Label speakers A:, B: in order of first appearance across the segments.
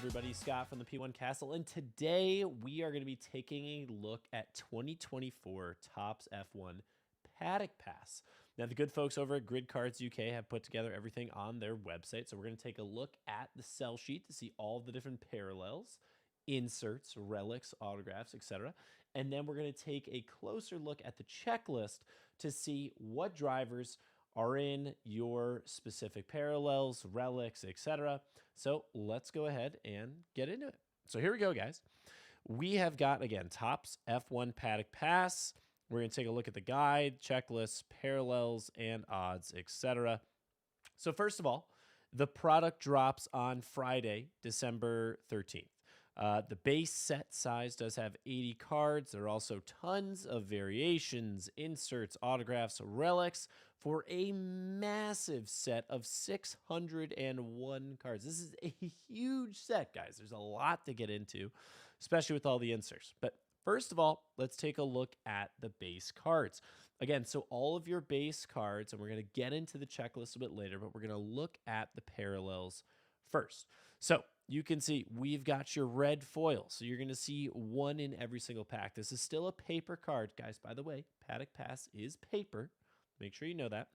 A: everybody? Scott from the P1 Castle, and today we are going to be taking a look at 2024 Topps F1 Paddock Pass. Now, the good folks over at Grid Cards UK have put together everything on their website, so we're going to take a look at the sell sheet to see all the different parallels, inserts, relics, autographs, etc. And then we're going to take a closer look at the checklist to see what drivers are in your specific parallels, relics, etc. So let's go ahead and get into it. So here we go, guys. We have got, again, Topps F1 Paddock Pass. We're going to take a look at the guide, checklists, parallels, and odds, etc. So first of all, the product drops on Friday, December 13th. The base set size does have 80 cards. There are also tons of variations, inserts, autographs, relics for a massive set of 601 cards. This is a huge set, guys. There's a lot to get into, especially with all the inserts. But first of all, let's take a look at the base cards. Again, so all of your base cards, and we're going to get into the checklist a bit later, but we're going to look at the parallels first. So you can see we've got your red foil. So you're going to see one in every single pack. This is still a paper card, guys. By the way, Paddock Pass is paper. Make sure you know that.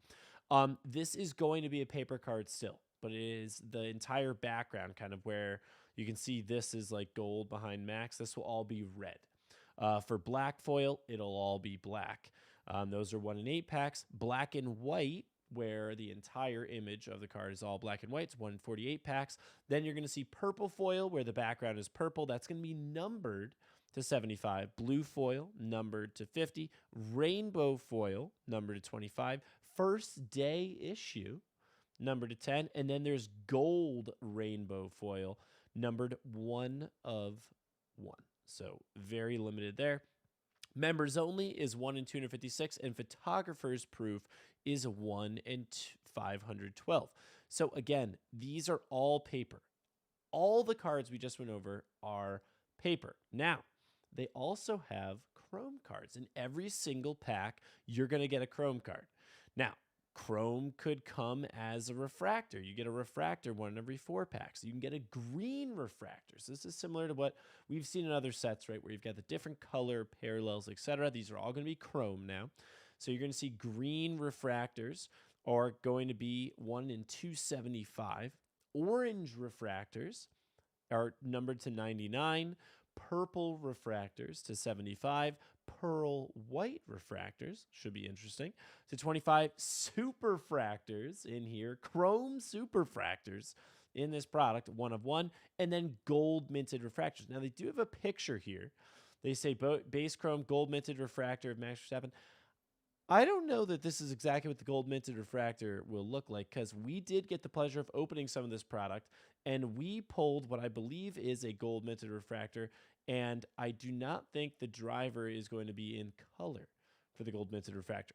A: This is going to be a paper card still, but it is the entire background kind of where you can see this is like gold behind Max. This will all be red. For black foil, it'll all be black. Those are 1 in 8 packs. Black and white, where the entire image of the card is all black and white. It's 1 in 48 packs. Then you're going to see purple foil, where the background is purple. That's going to be numbered to 75. Blue foil, numbered to 50. Rainbow foil, numbered to 25. First day issue, numbered to 10. And then there's gold rainbow foil, numbered 1 of 1. So very limited there. Members only is 1 in 256, and photographer's proof is 1 in 512. So again, these are all paper. All the cards we just went over are paper. Now, they also have chrome cards. In every single pack, you're going to get a chrome card. Now, chrome could come as a refractor. You get a refractor 1 in every 4 packs. You can get a green refractor. So this is similar to what we've seen in other sets, right, where you've got the different color parallels, etc. These are all going to be chrome now. So you're going to see green refractors are going to be 1 in 275. Orange refractors are numbered to 99. Purple refractors to 75. Pearl white refractors, should be interesting, to 25. Superfractors in here. Chrome superfractors in this product, 1 of 1. And then gold minted refractors. Now, they do have a picture here. They say base chrome gold minted refractor of Max Verstappen. I don't know that this is exactly what the gold minted refractor will look like, because we did get the pleasure of opening some of this product, and we pulled what I believe is a gold minted refractor, and I do not think the driver is going to be in color for the gold minted refractor.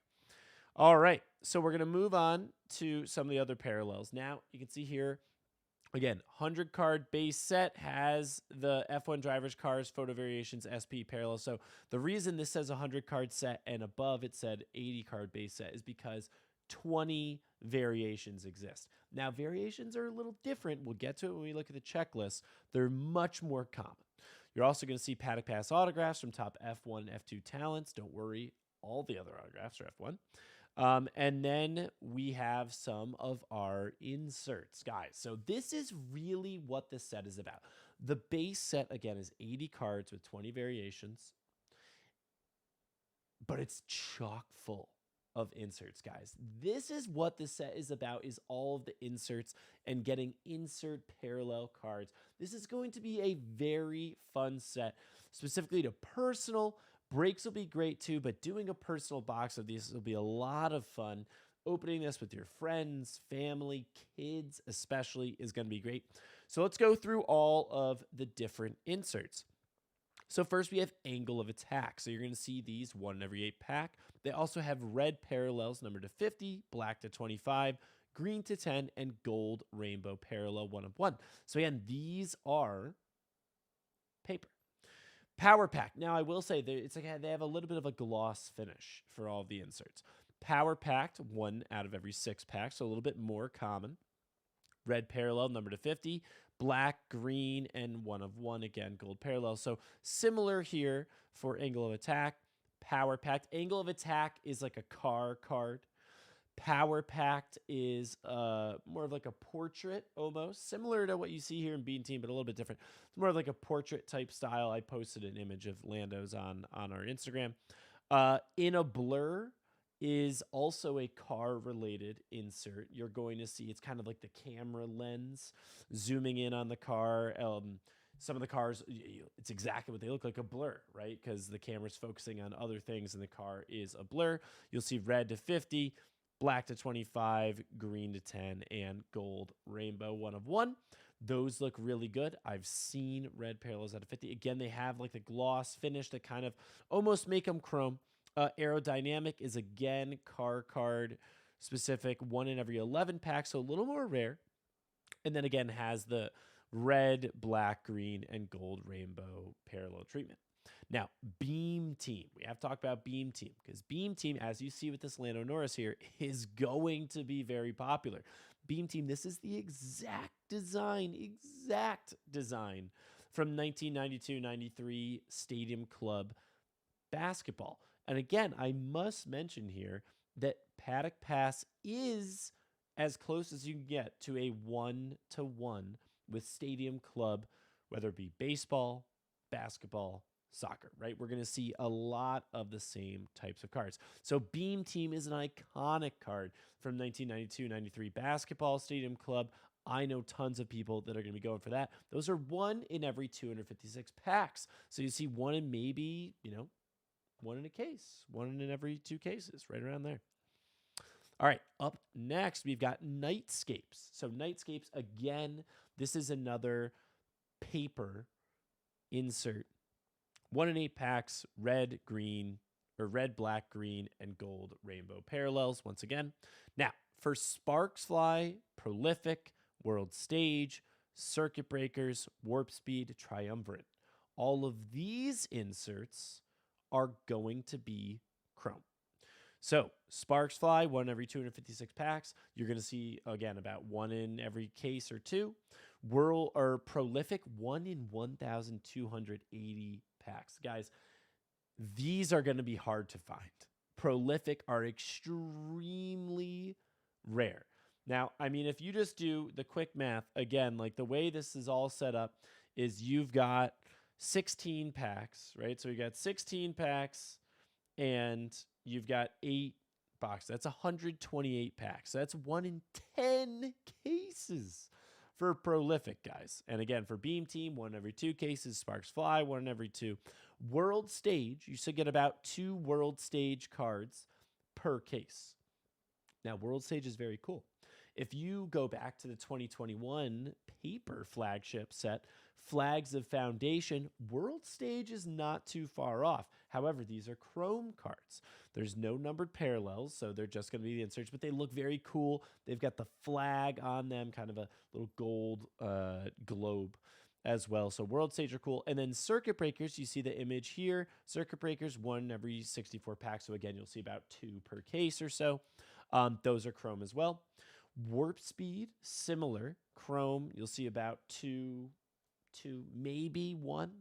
A: All right, so we're going to move on to some of the other parallels. Now, you can see here, again, 100 card base set has the F1 drivers cars, photo variations, SP parallel. So the reason this says 100 card set and above it said 80 card base set is because 20 variations exist. Now, variations are a little different. We'll get to it when we look at the checklist. They're much more common. You're also going to see Paddock Pass autographs from top F1 and F2 talents. Don't worry, all the other autographs are F1. And then we have some of our inserts, guys. So this is really what this set is about. The base set, again, is 80 cards with 20 variations, but it's chock full of inserts, guys. This is what this set is about, is all of the inserts and getting insert parallel cards. This is going to be a very fun set, specifically to personal. Breaks will be great too, but doing a personal box of these will be a lot of fun. Opening this with your friends, family, kids especially is going to be great. So let's go through all of the different inserts. So first we have angle of attack. So you're going to see these 1 in every 8 pack. They also have red parallels numbered to 50, black to 25, green to 10, and gold rainbow parallel 1 of 1. So again, these are paper. Power pack. Now, I will say it's like they have a little bit of a gloss finish for all of the inserts. Power packed, 1 out of every 6 packs, so a little bit more common. Red parallel, number to 50. black, green, and 1 of 1, again, gold parallel. So similar here for angle of attack. Power Packed. Angle of attack is like a car card. Power Packed is more of like a portrait, almost similar to what you see here in Beam Team, but a little bit different. It's more of like a portrait type style. I posted an image of Lando's on our Instagram. In a blur is also a car related insert. You're going to see it's kind of like the camera lens zooming in on the car. Some of the cars, it's exactly what they look like, a blur, right? Because the camera's focusing on other things and the car is a blur. You'll see red to 50, black to 25, green to 10, and gold rainbow 1 of 1. Those look really good. I've seen red parallels out of 50. Again, they have like the gloss finish that kind of almost make them chrome. Aerodynamic is, again, car card specific, 1 in every 11 packs, so a little more rare. And then again, has the red, black, green, and gold rainbow parallel treatment. Now, Beam Team. We have to talk about Beam Team because Beam Team, as you see with this Lando Norris here, is going to be very popular. Beam Team, this is the exact design from 1992-93 Stadium Club basketball. And again, I must mention here that Paddock Pass is as close as you can get to a 1-to-1 with Stadium Club, whether it be baseball, basketball, soccer, right? We're going to see a lot of the same types of cards. So Beam Team is an iconic card from 1992-93 basketball Stadium Club. I know tons of people that are going to be going for that. Those are 1 in every 256 packs. So you see 1 in maybe, 1 in a case, 1 in every 2 cases, right around there. All right, up next, we've got Nightscapes. So Nightscapes, again, this is another paper insert. 1 in 8 packs, red, green, or red, black, green, and gold rainbow parallels once again. Now, for Sparks Fly, Prolific, World Stage, Circuit Breakers, Warp Speed, Triumvirate. All of these inserts are going to be chrome. So Sparks Fly, 1 every 256 packs. You're going to see, again, about 1 in every case or 2. Prolific, 1 in 1,280 packs. Guys, these are going to be hard to find. Prolific are extremely rare. Now, I mean, if you just do the quick math, again, like the way this is all set up is you've got 16 packs, right? So you got 16 packs and you've got 8 boxes. That's 128 packs. So that's 1 in 10 cases for Prolific, guys. And again, for Beam Team, 1 every 2 cases. Sparks Fly, 1 in every 2. World Stage, you should get about 2 World Stage cards per case. Now, World Stage is very cool. If you go back to the 2021 paper flagship set, Flags of Foundation, World Stage is not too far off. However, these are chrome cards. There's no numbered parallels, so they're just going to be the inserts, but they look very cool. They've got the flag on them, kind of a little gold globe as well. So World Stage are cool. And then Circuit Breakers, you see the image here. Circuit Breakers, 1 every 64 packs. So again, you'll see about 2 per case or so. Those are chrome as well. Warp Speed, similar. Chrome, you'll see about 2, maybe 1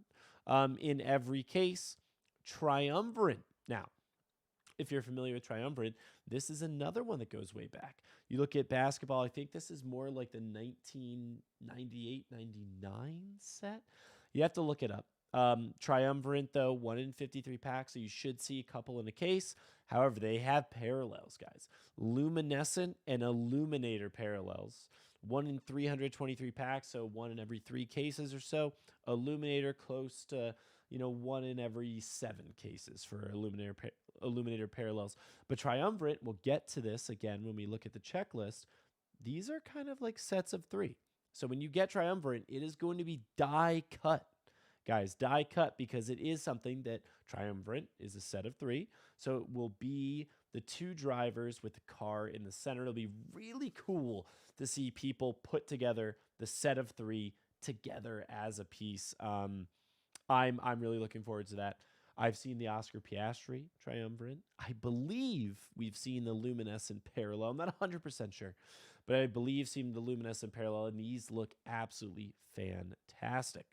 A: in every case. Triumvirate. Now, if you're familiar with Triumvirate, this is another one that goes way back. You look at basketball, I think this is more like the 1998-99 set. You have to look it up. Triumvirate, though, 1 in 53 packs, so you should see a couple in a case. However, they have parallels, guys. Luminescent and Illuminator parallels. 1 in 323 packs, so 1 in every 3 cases or so. Illuminator close to, 1 in every 7 cases for Illuminator parallels. But Triumvirate, we'll get to this again when we look at the checklist. These are kind of like sets of 3. So when you get Triumvirate, it is going to be die cut. Guys, die cut because it is something that Triumvirate is a set of 3. So it will be the 2 drivers with the car in the center. It'll be really cool to see people put together the set of 3 together as a piece. I'm really looking forward to that. I've seen the Oscar Piastri triumvirate. I believe we've seen the luminescent parallel. I'm not 100% sure, but I believe seen the luminescent parallel, and these look absolutely fantastic.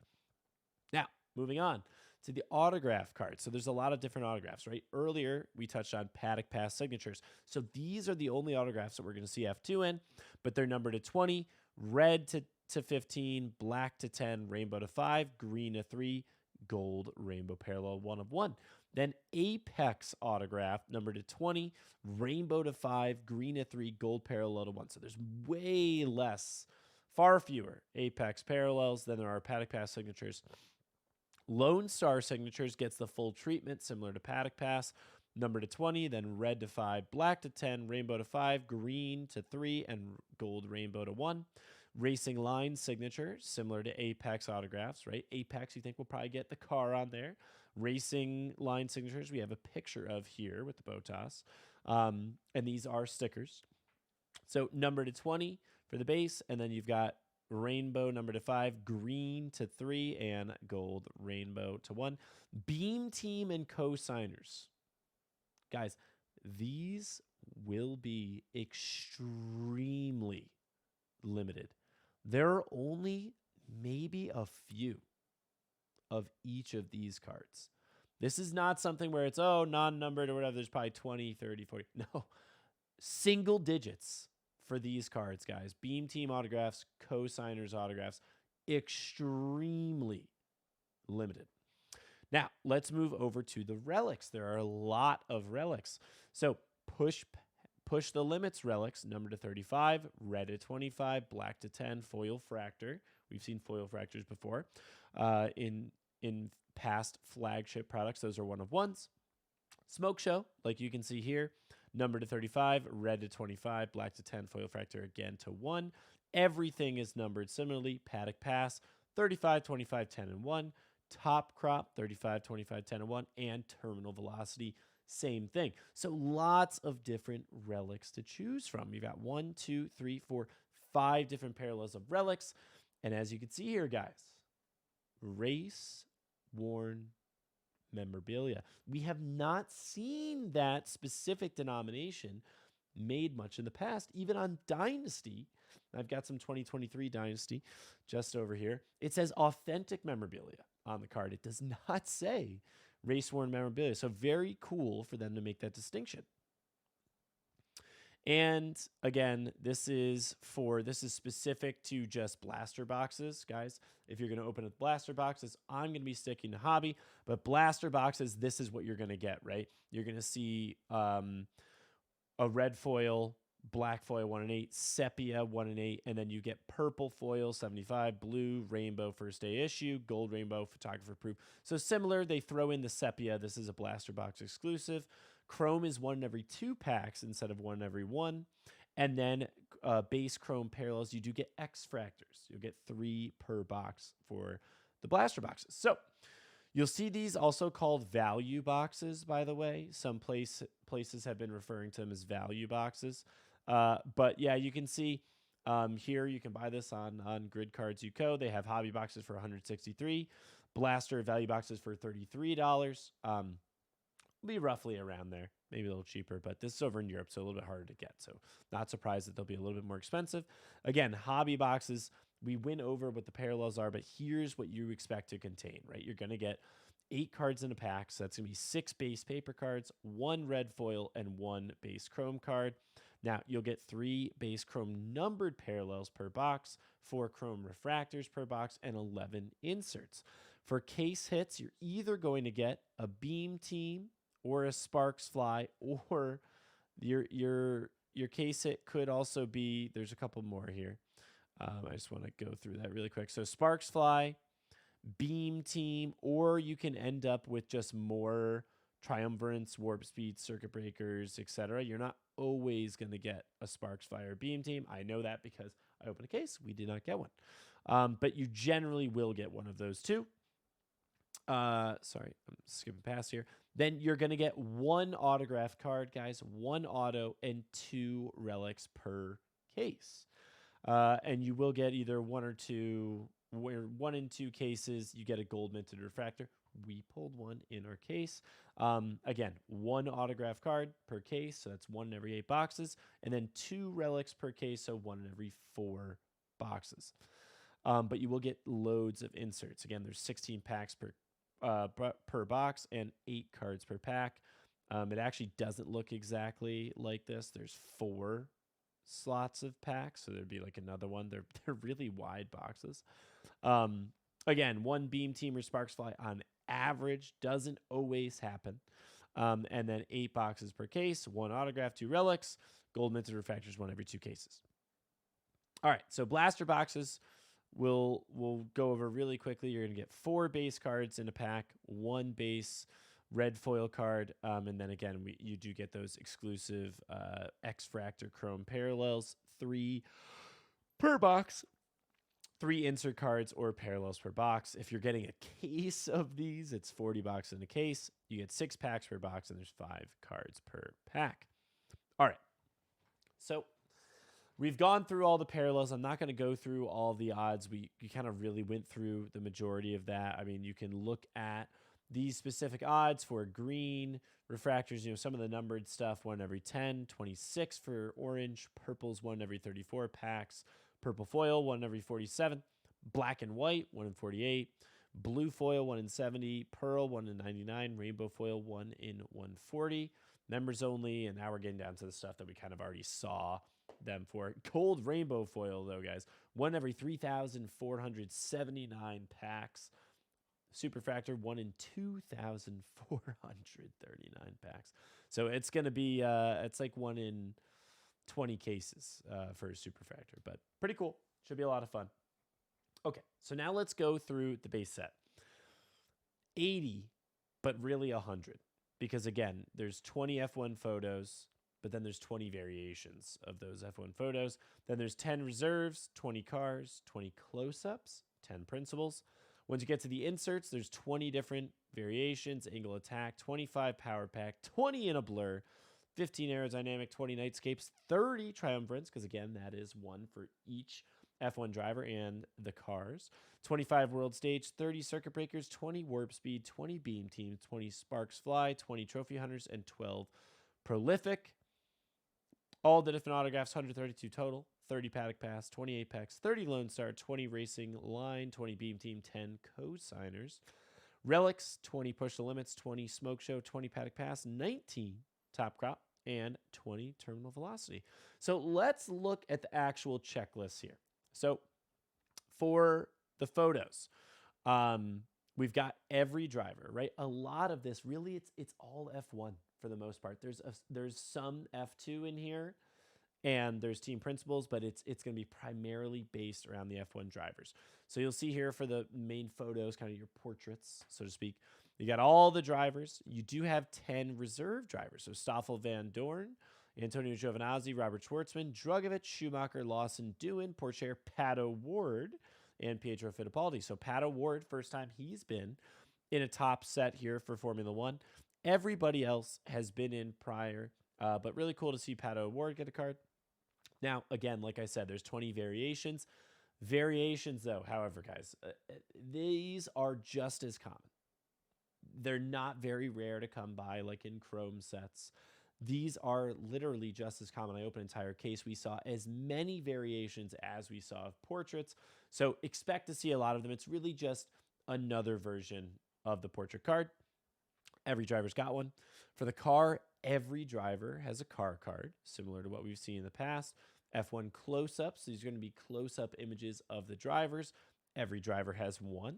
A: Now, moving on to the autograph cards. So there's a lot of different autographs, right? Earlier, we touched on Paddock Pass signatures. So these are the only autographs that we're going to see F2 in, but they're numbered to 20, red to 15, black to 10, rainbow to 5, green to 3, gold, rainbow parallel 1 of 1. Then Apex autograph, numbered to 20, rainbow to 5, green to 3, gold parallel to 1. So there's way less, far fewer Apex parallels than there are Paddock Pass signatures. Lone Star signatures gets the full treatment, similar to Paddock Pass. Number to 20, then red to 5, black to 10, rainbow to 5, green to 3, and gold rainbow to 1. Racing Line signature, similar to Apex autographs, right? Apex, you think we'll probably get the car on there. Racing Line signatures, we have a picture of here with the Botas. And these are stickers. So number to 20 for the base, and then you've got rainbow number to 5, green to 3, and gold rainbow to 1. Beam Team and co-signers. Guys, these will be extremely limited. There are only maybe a few of each of these cards. This is not something where it's, oh, non-numbered or whatever. There's probably 20, 30, 40. No, single digits for these cards, guys. Beam Team autographs, co-signers autographs, extremely limited. Now, let's move over to the relics. There are a lot of relics. So push the limits relics, number to 35, red to 25, black to 10, foil fractor. We've seen foil fractors before in past flagship products. Those are 1 of 1s. Smoke Show, like you can see here, number to 35, red to 25, black to 10, foil fractor again to 1. Everything is numbered similarly. Paddock Pass, 35, 25, 10, and 1. Top Crop, 35, 25, 10, and 1. And Terminal Velocity, same thing. So lots of different relics to choose from. You've got 1, 2, 3, 4, 5 different parallels of relics. And as you can see here, guys, race-worn memorabilia. We have not seen that specific denomination made much in the past, even on Dynasty. I've got some 2023 Dynasty just over here. It says authentic memorabilia on the card. It does not say race-worn memorabilia. So very cool for them to make that distinction. And again, this is specific to just blaster boxes, guys. If you're going to open up blaster boxes, I'm going to be sticking to hobby, but blaster boxes, this is what you're going to get, right? You're going to see a red foil, black foil 1 in 8, sepia 1 in 8, and then you get purple foil 75, blue rainbow first day issue, gold rainbow photographer proof. So similar, they throw in the sepia. This is a blaster box exclusive. Chrome is 1 in every 2 packs instead of 1 in every 1. And then base chrome parallels, you do get X fractors. You'll get 3 per box for the blaster boxes. So you'll see these also called value boxes, by the way. Some places have been referring to them as value boxes. But yeah, you can see here you can buy this on Grid Cards UK. They have hobby boxes for $163, blaster value boxes for $33. Be roughly around there, maybe a little cheaper, but this is over in Europe, so a little bit harder to get. So not surprised that they'll be a little bit more expensive. Again, hobby boxes, we went over what the parallels are, but here's what you expect to contain, right? You're going to get 8 cards in a pack, so that's going to be 6 base paper cards, 1 red foil, and 1 base chrome card. Now, you'll get 3 base chrome numbered parallels per box, 4 chrome refractors per box, and 11 inserts. For case hits, you're either going to get a Beam Team or a Sparks Fly, or your case hit could also be, there's a couple more here. I just want to go through that really quick. So Sparks Fly, Beam Team, or you can end up with just more Triumvirates, Warp Speed, Circuit Breakers, etc. You're not always going to get a Sparks Fly or Beam Team. I know that because I opened a case. We did not get one. But you generally will get one of those two. Sorry, I'm skipping past here. Then you're going to get 1 autograph card, guys, 1 auto, and 2 relics per case. And you will get either 1 or 2, where 1 in 2 cases, you get a gold minted refractor. we pulled one in our case. Again, one autograph card per case, so that's one in every 8 boxes, and then 2 relics per case, so one in every 4 boxes. But you will get loads of inserts. Again, there's 16 packs per box and 8 cards per pack. It actually doesn't look exactly like this. There's 4 slots of packs, so there'd be like another one. They're really wide boxes. Again, 1 beam team or sparks fly on average, doesn't always happen. And then 8 boxes per case, 1 autograph, 2 relics, gold minted refractors, 1 every 2 cases. All right, so blaster boxes we'll go over really quickly. You're going to get 4 base cards in a pack, 1 base red foil card, and then again, you do get those exclusive X-Fractor Chrome parallels, 3 per box, 3 insert cards or parallels per box. If you're getting a case of these, it's 40 boxes in a case. You get 6 packs per box, and there's 5 cards per pack. All right, so we've gone through all the parallels. I'm not going to go through all the odds. We kind of really went through the majority of that. I mean, you can look at these specific odds for green refractors, some of the numbered stuff, 1 every 10, 26 for orange, purple's 1 every 34 packs, purple foil, 1 every 47, black and white, 1 in 48, blue foil, 1 in 70, pearl, 1 in 99, rainbow foil, 1 in 140, members only, and now we're getting down to the stuff that we kind of already saw them for. Gold rainbow foil, though, guys, 1 every 3,479 packs. Superfractor, 1 in 2,439 packs. So it's going to be, it's like 1 in 20 cases for a Superfractor, but pretty cool. Should be a lot of fun. Okay, so now let's go through the base set. 80, but really 100. Because again, there's 20 F1 photos, but then there's 20 variations of those F1 photos. Then there's 10 reserves, 20 cars, 20 close-ups, 10 principals. Once you get to the inserts, there's 20 different variations, angle attack, 25 power pack, 20 in a blur, 15 aerodynamic, 20 nightscapes, 30 triumvirants, because again, that is 1 for each F1 driver and the cars, 25 world stage, 30 circuit breakers, 20 warp speed, 20 beam team, 20 sparks fly, 20 trophy hunters, and 12 prolific. All the different autographs, 132 total, 30 Paddock Pass, 28 packs, 30 Lone Star, 20 Racing Line, 20 Beam Team, 10 Co-Signers. Relics, 20 Push the Limits, 20 Smoke Show, 20 Paddock Pass, 19 Top Crop, and 20 Terminal Velocity. So let's look at the actual checklist here. So for the photos, we've got every driver, right? A lot of this, really, it's all F1 for the most part. There's some F2 in here, and there's team principals, but it's going to be primarily based around the F1 drivers. So you'll see here for the main photos, kind of your portraits, so to speak, you got all the drivers. You do have 10 reserve drivers. So Stoffel Van Dorn, Antonio Giovinazzi, Robert Schwartzman, Drugovich, Schumacher, Lawson, Doohan, Pourchaire, Pato Ward, and Pietro Fittipaldi. So Pato Ward, first time he's been in a top set here for Formula One. Everybody else has been in prior, but really cool to see Pato Ward get a card. Now, again, like I said, there's 20 variations. Variations, though, however, guys, these are just as common. They're not very rare to come by, like in Chrome sets. These are literally just as common. I opened an entire case. We saw as many variations as we saw of portraits. So expect to see a lot of them. It's really just another version of the portrait card. Every driver's got one. For the car, every driver has a car card, similar to what we've seen in the past. F1 close-ups. These are going to be close-up images of the drivers. Every driver has one.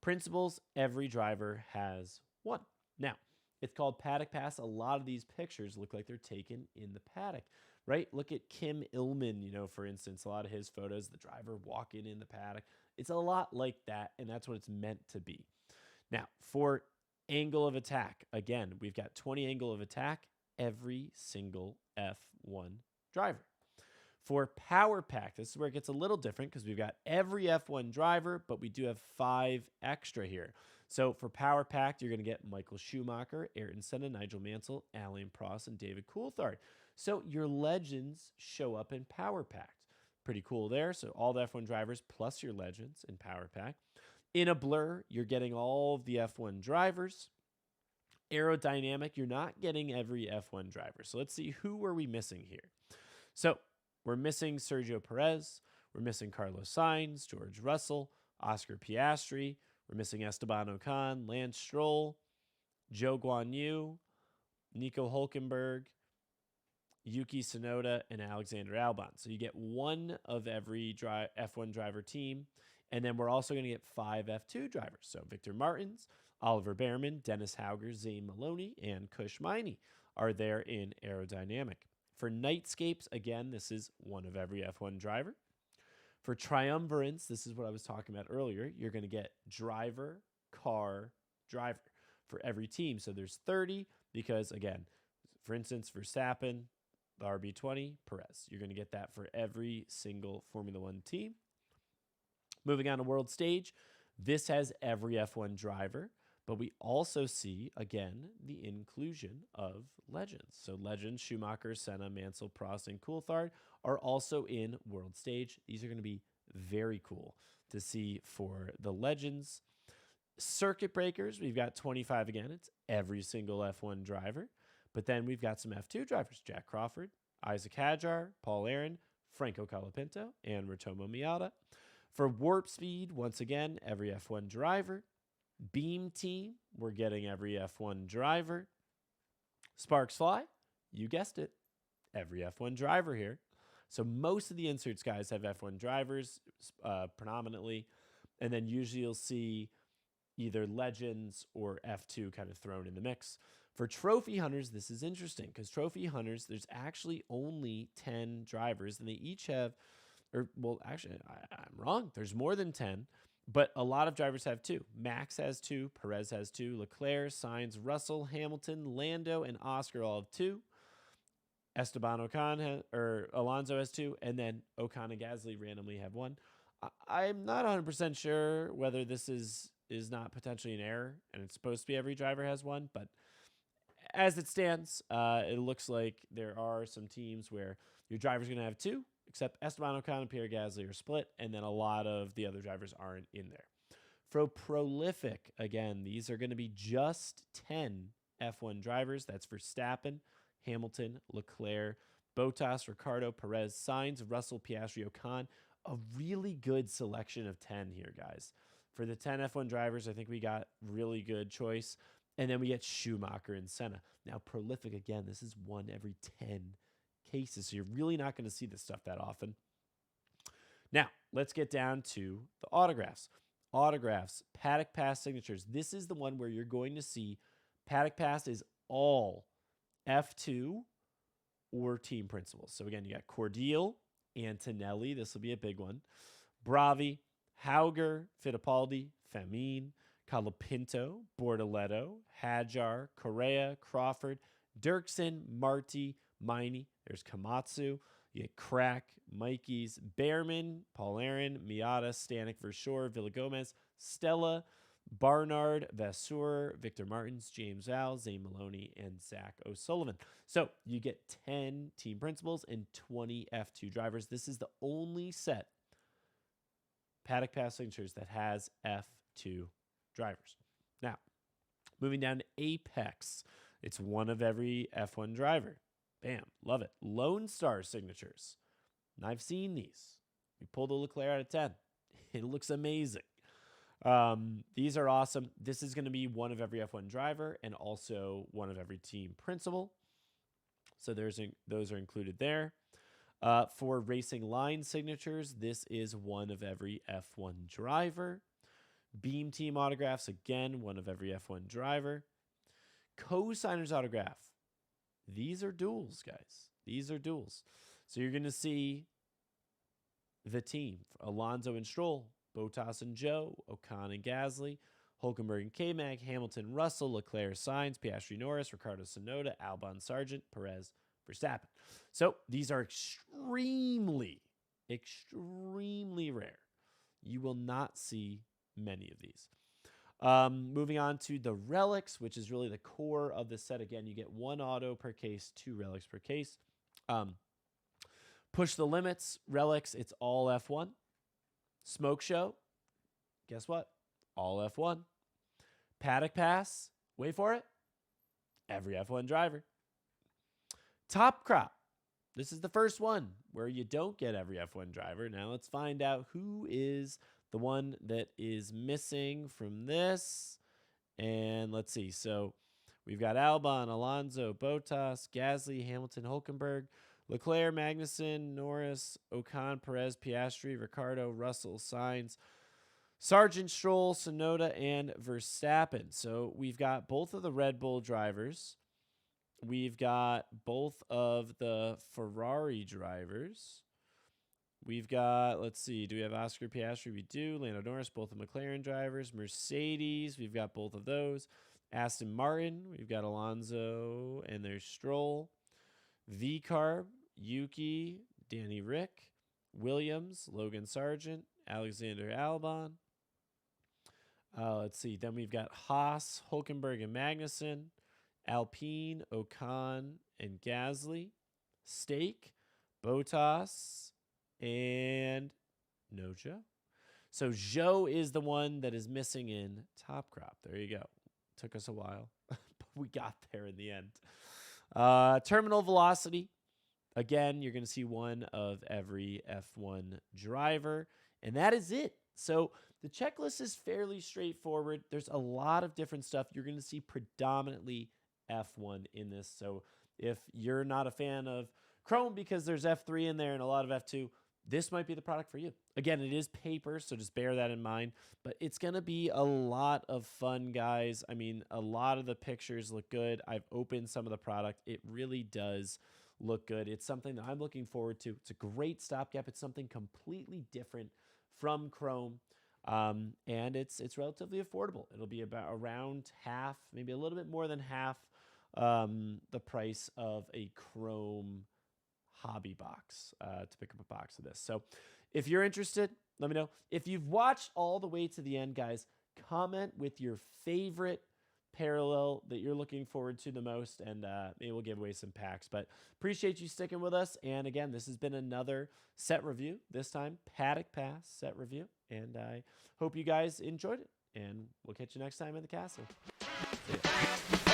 A: Principals, every driver has one. Now, it's called Paddock Pass. A lot of these pictures look like they're taken in the paddock, right? Look at Kim Illman, for instance, a lot of his photos, the driver walking in the paddock. It's a lot like that, and that's what it's meant to be. Now, for angle of attack, again, we've got 20 angle of attack, every single F1 driver. For power pack, this is where it gets a little different because we've got every F1 driver, but we do have 5 extra here. So for power pack, you're going to get Michael Schumacher, Ayrton Senna, Nigel Mansell, Alain Prost, and David Coulthard. So your legends show up in power pack. Pretty cool there. So all the F1 drivers plus your legends in power pack. In a blur, you're getting all of the F1 drivers. Aerodynamic, you're not getting every F1 driver. So let's see, who are we missing here? So we're missing Sergio Perez. We're missing Carlos Sainz, George Russell, Oscar Piastri. We're missing Esteban Ocon, Lance Stroll, Zhou Guanyu, Nico Hulkenberg, Yuki Tsunoda, and Alexander Albon. So you get one of every F1 driver team. And then we're also going to get 5 F2 drivers. So Victor Martins, Oliver Behrman, Dennis Hauger, Zane Maloney, and Kush Miney are there in aerodynamic. For Nightscapes, again, this is one of every F1 driver. For Triumvirates, this is what I was talking about earlier. You're going to get driver, car, driver for every team. So there's 30 because, again, for instance, Verstappen, the RB20, Perez. You're going to get that for every single Formula One team. Moving on to World Stage, this has every F1 driver, but we also see, again, the inclusion of legends. So legends, Schumacher, Senna, Mansell, Prost, and Coulthard are also in World Stage. These are going to be very cool to see for the legends. Circuit breakers, we've got 25 again. It's every single F1 driver. But then we've got some F2 drivers, Jack Crawford, Isaac Hadjar, Paul Aaron, Franco Colapinto, and Ritomo Miata. For Warp Speed, once again, every F1 driver. Beam Team, we're getting every F1 driver. Sparks Fly, you guessed it, every F1 driver here. So most of the inserts, guys, have F1 drivers predominantly. And then usually you'll see either Legends or F2 kind of thrown in the mix. For Trophy Hunters, this is interesting because Trophy Hunters, there's actually only 10 drivers, and they each have, well, actually, I'm wrong. There's more than 10, but a lot of drivers have 2. Max has 2, Perez has 2, Leclerc, Sainz, Russell, Hamilton, Lando, and Oscar all have 2. Esteban Ocon Alonso has 2, and then Ocon and Gasly randomly have 1. I'm not 100% sure whether this is not potentially an error, and it's supposed to be every driver has 1, but as it stands, it looks like there are some teams where your driver's going to have 2, except Esteban Ocon and Pierre Gasly are split, and then a lot of the other drivers aren't in there. For Prolific, again, these are going to be just 10 F1 drivers. That's Verstappen, Hamilton, Leclerc, Bottas, Ricardo, Perez, Sainz, Russell, Piastri, Ocon. A really good selection of 10 here, guys. For the 10 F1 drivers, I think we got really good choice. And then we get Schumacher and Senna. Now, Prolific, again, this is 1 every 10 cases. So you're really not going to see this stuff that often. Now, let's get down to the autographs. Autographs, Paddock Pass signatures. This is the one where you're going to see Paddock Pass is all F2 or team principals. So again, you got Cordial, Antonelli. This will be a big one. Bravi, Hauger, Fittipaldi, Famine, Colapinto, Bortoletto, Hadjar, Correa, Crawford, Dirksen, Marti, Miney. There's Komatsu. You get Crack, Mikey's, Behrman, Paul Aaron, Miata, Stanek, Vershoor, Villagomez, Stella, Barnard, Vasseur, Victor Martins, James Al, Zane Maloney, and Zach O'Sullivan. So you get 10 team principals and 20 F2 drivers. This is the only set Paddock Pass signatures that has F2 drivers. Now, moving down to Apex. It's 1 of every F1 driver. Bam, love it. Lone Star signatures. And I've seen these. We pulled the Leclerc out of 10. It looks amazing. These are awesome. This is going to be 1 of every F1 driver and also 1 of every team principal. So those are included there. For Racing Line signatures, this is 1 of every F1 driver. Beam Team autographs, again, 1 of every F1 driver. Co-signers autograph. These are duels, guys. These are duels. So you're going to see the team. Alonso and Stroll, Bottas and Joe, Ocon and Gasly, Hulkenberg and K-Mag, Hamilton, Russell, Leclerc, Sainz, Piastri, Norris, Ricardo, Tsunoda, Albon, Sargent, Perez, Verstappen. So these are extremely, extremely rare. You will not see many of these. Moving on to the relics, which is really the core of the set. Again, you get 1 auto per case, 2 relics per case. Push the Limits, relics, it's all F1. Smoke Show, guess what? all F1. Paddock Pass, wait for it, every F1 driver. Top Crop. This is the first one where you don't get every F1 driver. Now let's find out who is the one that is missing from this. And let's see. So we've got Albon, Alonso, Bottas, Gasly, Hamilton, Hulkenberg, Leclerc, Magnussen, Norris, Ocon, Perez, Piastri, Ricardo, Russell, Sainz, Sargent, Stroll, Tsunoda, and Verstappen. So we've got both of the Red Bull drivers. We've got both of the Ferrari drivers. We've got, let's see, do we have Oscar Piastri? We do. Lando Norris, both the McLaren drivers. Mercedes, we've got both of those. Aston Martin, we've got Alonso, and there's Stroll. V-Carb, Yuki, Danny Rick. Williams, Logan Sargent, Alexander Albon. Let's see, then we've got Haas, Hulkenberg, and Magnussen. Alpine, Ocon, and Gasly. Stake, Bottas, and no Joe. So Joe is the one that is missing in Top Crop. There you go. Took us a while, but we got there in the end. Terminal velocity. Again, you're going to see one of every F1 driver, and that is it. So the checklist is fairly straightforward. There's a lot of different stuff. You're going to see predominantly F1 in this. So if you're not a fan of Chrome because there's F3 in there and a lot of F2, this might be the product for you. Again, it is paper, so just bear that in mind. But it's going to be a lot of fun, guys. I mean, a lot of the pictures look good. I've opened some of the product. It really does look good. It's something that I'm looking forward to. It's a great stopgap. It's something completely different from Chrome. And it's relatively affordable. It'll be about around half, maybe a little bit more than half the price of a Chrome hobby box to pick up a box of this. So if you're interested, let me know. If you've watched all the way to the end, guys, comment with your favorite parallel that you're looking forward to the most, and maybe we'll give away some packs. But appreciate you sticking with us. And again, this has been another set review, this time Paddock Pass set review, and I hope you guys enjoyed it, and we'll catch you next time in the castle. See ya.